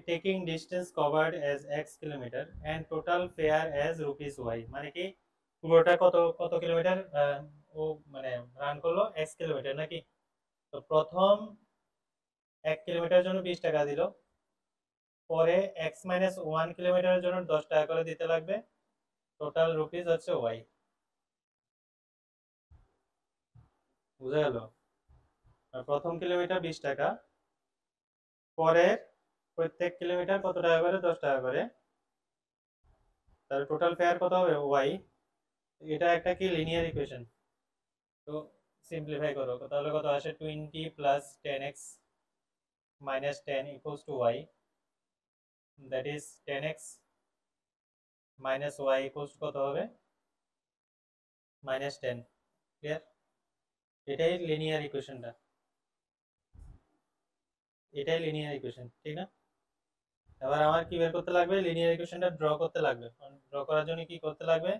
taking distance covered as x kilometer and total fare as rupees y, মানে কি পুরোটা কত কত কিলোমিটার ও মানে রান করলো x কিলোমিটার নাকি। তো প্রথম 1 কিলোমিটারের জন্য 20 টাকা দিল, পরে x মাইনাস 1 কিলোমিটারের জন্য 10 টাকা করে দিতে লাগবে, টোটাল রুপিস হচ্ছে y। বুঝা গেল? প্রথম কিলোমিটার 20 টাকা, পরে প্রত্যেক কিলোমিটার কত টাকা করে, 10 টাকা করে, তাহলে টোটাল ফেয়ার কত হবে y। এটা একটা কি লিনিয়ার ইকুয়েশন, তো সিম্পলিফাই করো, তাহলে কত আসে 20 plus 10x minus 10 equals to y, that is 10x minus y equals কত হবে মাইনাস 10। ক্লিয়ার? এটাই লিনিয়ার ইকুয়েশনটা, এটাই লিনিয়ার ইকুয়েশন, ঠিক না? এবার আমার কি বের করতে লাগবে, লিনিয়ার ইকুয়েশনটা ড্র করতে লাগবে। ড্র করার জন্য কি করতে লাগবে,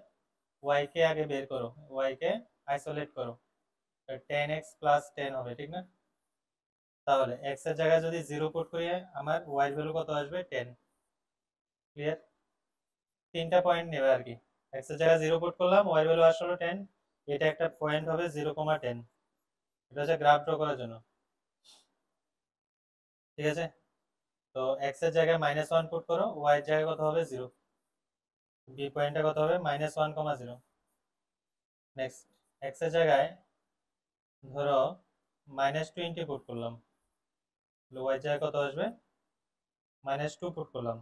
y কে আগে বের করো, y কে আইসোলেট করো, 10x প্লাস 10 হবে, ঠিক না? তাহলে x এর জায়গায় যদি 0 পুট করি আমার y এর ভ্যালু কত আসবে 10। ক্লিয়ার? তিনটা পয়েন্ট নেবে আর কি, x এর জায়গায় 0 পুট করলাম, y এর ভ্যালু আসলো 10, এটা একটা পয়েন্ট হবে 0,10, এটা হচ্ছে গ্রাফ ড্র করার জন্য, ঠিক আছে? তো x এর জায়গায় -1 পুট করো, y এর জায়গায় কত হবে 0, b পয়েন্টটা কত হবে -1,0। নেক্সট x এর জায়গায় ধরো -20 পুট করলাম, y এর জায়গায় কত আসবে -2 পুট করলাম,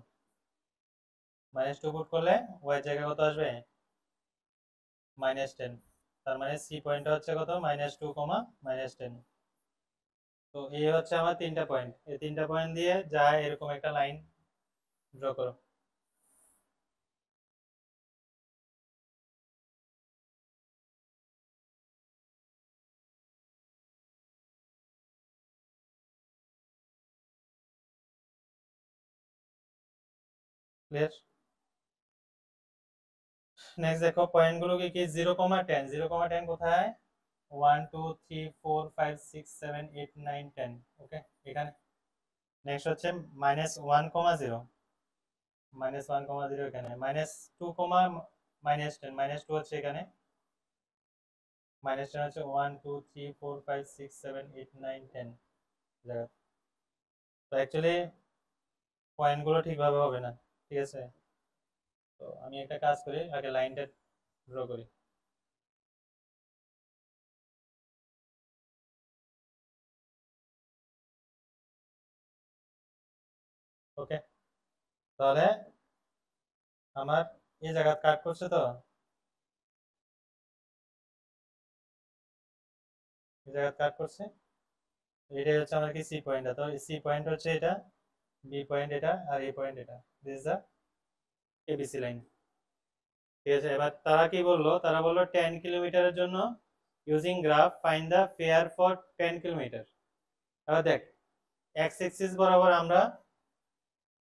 -2 পুট করলে y এর জায়গায় কত আসবে -10, তার মানে c পয়েন্টটা হচ্ছে কত -2, -10। তো এই হচ্ছে আমার তিনটা পয়েন্ট, এই তিনটা পয়েন্ট দিয়ে যায় এরকম একটা লাইন ড্র করো। ক্লিয়ার? নেক্সট দেখো পয়েন্টগুলো কি কি, 0,10, 0,10 কোথায়, 1 2 3 4 5 6 7 8 9 10, ওকে এখানে। নেক্সট হচ্ছে -1,0, -1,0 এখানে, -2, -10, -2 হচ্ছে এখানে, -10 হচ্ছে 1 2 3 4 5 6 7 8 9 10 জায়গা। তো অ্যাকচুয়ালি পয়েন্টগুলো ঠিকভাবে হবে না, ঠিক আছে? তো আমি একটা কাজ করি, আগে লাইনটা ড্র করি। ওকে, তাহলে আমার এই জায়গা কাট করছে, তো এই জায়গা কাট করছে, এটাই হচ্ছে আমার কি সি পয়েন্ট, তো সি পয়েন্ট হচ্ছে এটা, বি পয়েন্ট এটা, আর এ পয়েন্ট এটা, this is the ABC line. ঠিক আছে, এবার তারা কি বললো, তারা বললো 10 কিলোমিটারের জন্য using graph find the fare for 10 kilometre. এবার দেখ এক্স এক্সিস বরাবর আমরা,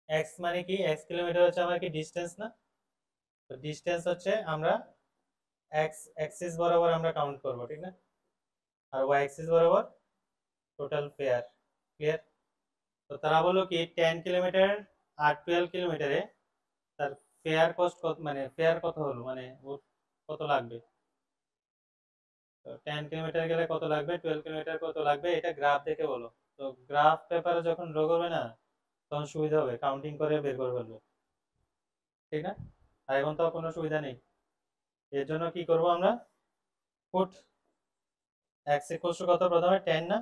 এক্স মানে কি, এক্স কিলোমিটার হচ্ছে আমার কি ডিস্টেন্স না, তো ডিস্টেন্স হচ্ছে আমরা এক্স এক্সিস বরাবর আমরা কাউন্ট করব, ঠিক না? আর ওয়াই এক্সিস বরাবর টোটাল ফেয়ার। ক্লিয়ার? তো তারা বললো কি 10 কিলোমিটার আর 12 কিলোমিটারে তার ফেয়ার কস্ট কত, মানে ফেয়ার কত হলো, মানে কত লাগবে। তো 10 কিলোমিটার গেলে কত লাগবে, 12 কিলোমিটার কত লাগবে, এটা গ্রাফ দেখে বলো। তো গ্রাফ পেপারে যখন ড্র করবে না, তখন সুবিধা হবে, কাউন্টিং করে বের করে ফেলবে, ঠিক না? আর এখন তো কোনো সুবিধা নেই, এর জন্য কি করব আমরা, পুট এক্স ইকুয়ালস টু কত, প্রথমে 10 না,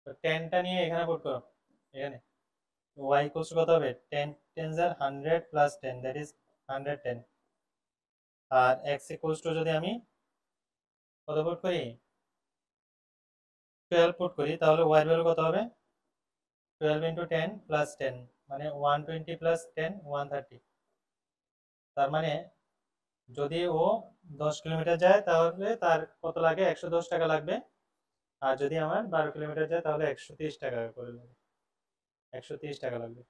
তো 10টা নিয়ে এখানে পুট করো, এখানে y ইকুয়ালস টু কত হবে, 10 10 আর 100 প্লাস 10, দ্যাট ইজ 110। আর x ইকুয়ালস টু যদি আমি কত পুট করি, 12 পুট করি, তাহলে y এর ভ্যালু কত হবে, 12 ইন্টু 10 প্লাস 10, মানে 120 প্লাস 10 130। তার মানে যদি ও 10 কিলোমিটার যায় তাহলে তার কত লাগে, 110 টাকা লাগবে। আর যদি আমার 12 কিলোমিটার যায় তাহলে 130 টাকা করে লাগবে, 130 টাকা লাগবে।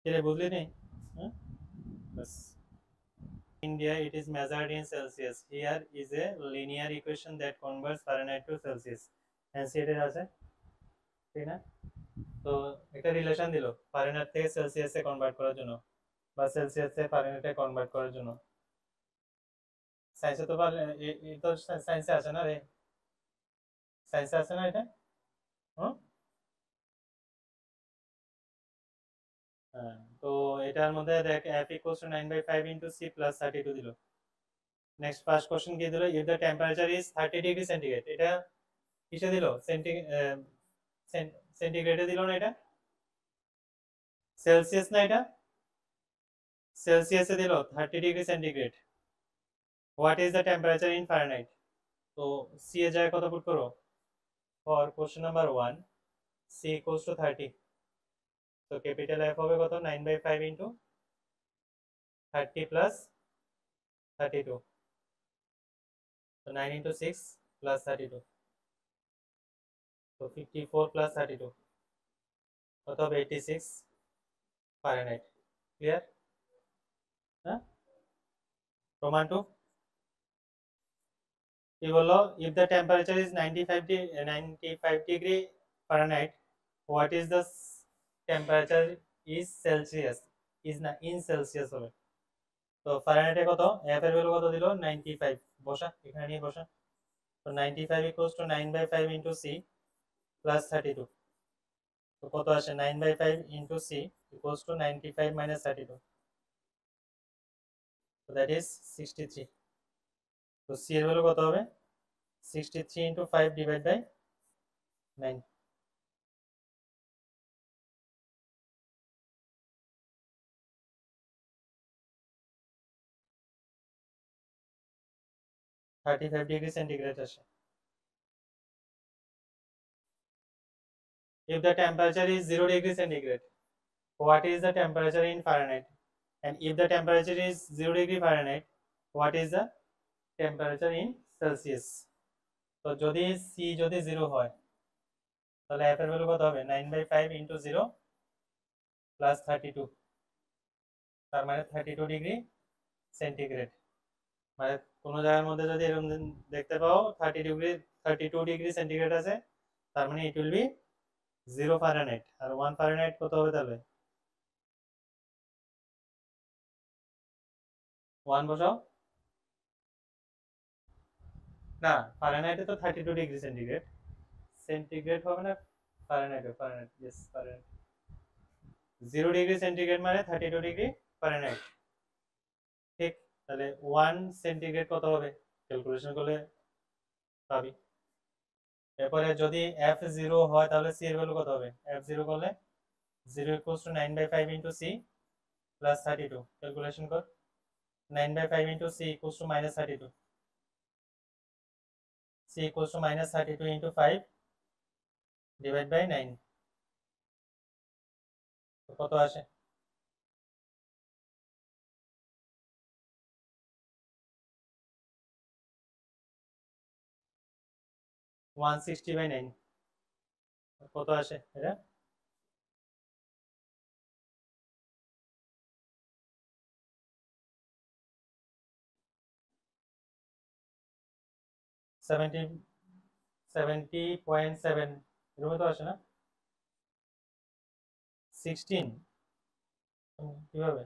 কিরে বুঝলি নি? হ্যাঁ, বাস। India it is measured in Celsius. Here is a linear equation that converts Fahrenheit to Celsius. NCERT আছে, ঠিক না? তো একটা রিলেশন দিল ফারেনহাইট থেকে সেলসিয়াসে কনভার্ট করার জন্য বা সেলসিয়াস থেকে ফারেনহাইটে কনভার্ট করার জন্য। সায়েন্সে তো তো সায়েন্সে আছে না রে, সায়েন্সে আছে না এটা? হুম। হ্যাঁ, তো এটার মধ্যে দেখ f equals to 9/5 into c plus 32 দিল। নেক্সট ফার্স্ট কোশ্চেন কি দিল, if the temperature is 30 degree centigrade, এটা কিসে দিল? সেন্টিগ্রেডে দিল না, এটা সেলসিয়াস না, এটা সেলসিয়াসে দিল 30 degree centigrade. What is the temperature in Fahrenheit? তো সি এর জায়গায় কত পুট করো? For question number 1 c equals to 30, তো ক্যাপিটাল F হবে কত? 9/5 into 30 plus 32, তো 9 into 6 plus 32, তো 54 plus 32 কত হবে? 86 ফারেনহাইট। ক্লিয়ার? হ্যাঁ, প্রমাণ 2 কি বললো, if the temperature is 95 degree Fahrenheit, what is the temperature is Celsius, is না in Celsius হবে। তো ফারেনহাইটে কত? f এর ভ্যালু কত দিল? 95, বসা এখানে নিয়ে বসা। তো 95 equals to 9/5 into c plus 32, তো কত আসে? 9/5 into c equals to 95 minus 32, so that is 63। তো c এর ভ্যালু কত হবে? 63 into 5 divided by 9, 35 degree centigrade আসে। If the temperature is 0 degree centigrade, what is the temperature in Fahrenheit? And if the temperature is 0 degree Fahrenheit, what is the temperature in Celsius? তো যদি c যদি 0 হয় তাহলে f এর value কত হবে? 9/5 into 0 plus 32, তার মানে 32 ডিগ্রি সেন্টিগ্রেড। মানে কোনো জায়গার মধ্যে যদি এরকম দেখতে পাও 32 ডিগ্রি সেন্টিগ্রেড আছে, তার মানে ইট উইল বি 0 ফারেনহাইট। আর 1 ফারেনহাইট কত হবে তাহলে? 1 বসাও না, ফারেনহাইটে তো 32 ডিগ্রি সেন্টিগ্রেড, সেন্টিগ্রেড হবে না Fahrenheit, Fahrenheit yes Fahrenheit. 0 degree centigrade মানে 32 ডিগ্রি ফারেনহাইট, ঠিক? তাহলে 1 সেন্টিগ্রেড কত হবে? ক্যালকুলেশন করলে পাবি। এরপরে যদি f0 হয় তাহলে c এর ভ্যালু কত হবে? f0 করলে 0 equals to 9/5 into c plus 32, calculation কর। 9/5 into c equals to minus 32, c equals to minus 32 into 5 divided by 9, তো কত আসে? 160/9, কত আসে এটা? 70.7 এরকম তো আসে না? 16 কিভাবে?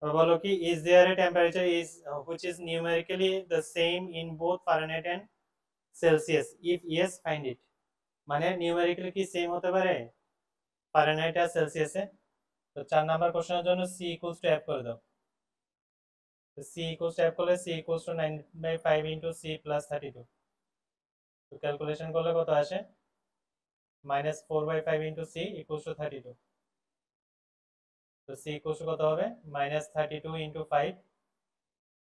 বলো কি, is there a temperature is which is numerically the same in both Fahrenheit and Celsius? If yes, find it। মানে নিউমেরিক্যালি কি সেম হতে পারে ফারেনহাইট আর সেলসিয়াসে? তো 4 নাম্বার কোশ্চেনের জন্য c equals to f করে দাও। তো c equals to f করলে c equals to 9/5 into c plus 32, তো ক্যালকুলেশন করলে কত আসে? -4/5 into c equals to 32, তো c equals to কত হবে? -32 into 5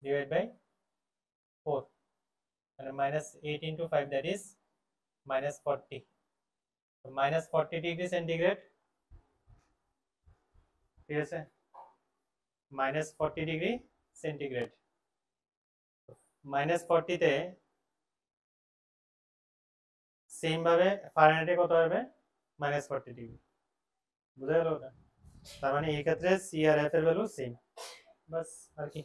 divided by 4, মানে -8 into 5, that is -40, তো -40 ডিগ্রি সেন্টিগ্রেড, ঠিক আছে? -40 ডিগ্রি সেন্টিগ্রেড, -40 তে সেম ভাবে ফারেনহাইটে কত হবে? -40 ডিগ্রি। বুঝা গেল ওটা? তার মানে এই ক্ষেত্রে সি আর এফ এর ভ্যালু সেম, বাস আর কি।